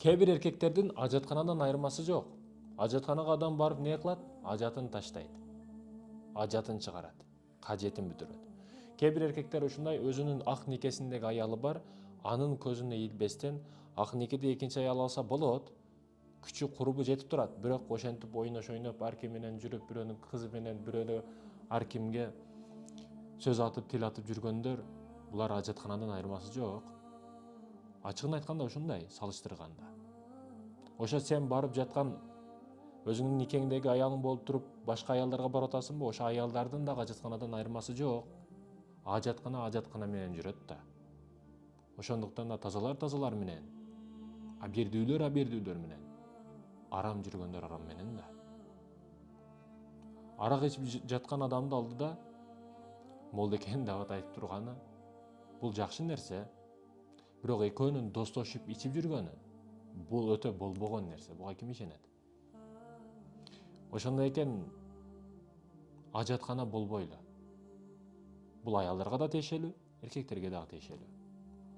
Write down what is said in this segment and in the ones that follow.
Кээ бир эркектердин ажатканадан айырмасы жок. Ажатканага адам барып не кылат? Ажатын таштайт. Ажатын чыгарат. Кажетин бүтүрөт. Кээ бир эркектер ушундай өзүнүн ак никесиндеги аялы бар, анын көзүнө илбестен ак никеде экинчи аял алса болот. Күчү курбу жетип турат, бирок ошентип ойнош ойноп, ар ким менен жүрүп, бирөөнүн кызы менен бирөөнү ар кимге сөз атып, тил атып жүргөндөр, булар ажатканадан айырмасы жок. Ачыгын айтканда ушундай, салыштырганда. Ошо сен барып жаткан өзүңдүн никеңдеги аялың болуп туруп, башка аялдарга барып атасыңбы? Ошо аялдардын да ажатканадан айырмасы жок. Ажаткана менен жүрөт да. Ошондуктан да тазалар менен, абердүүлөр менен, арам жүргөндөр арам менен да. Арак ичип жаткан адамды алдыда Молдекенин дагы айтып турганы, бул жакшы нерсе. Бирок экөөнүн достошуп ичип жүргөнү, бул өтө болбогон нерсе. Буга ким ишенет? Ошондой экен, ажаткана болбойлу. Бул аялдарга да тиешелүү, эркектерге дагы тиешелүү.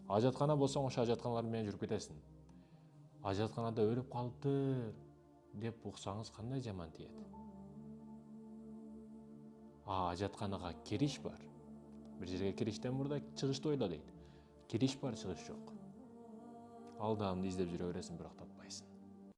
Ажаткана болсоң, ошо ажатканалар менен жүрүп кетесиң. Ажатканада өлүп калыптыр деп уксаңыз кандай жаман тиет. Ажатканага кириш бар. Бир жерге кириштен мурда чыгышты ойла дейт. Кириш бар, чыгыш жок. Алдамды издеп жүрө бересиң, бирок таппайсың.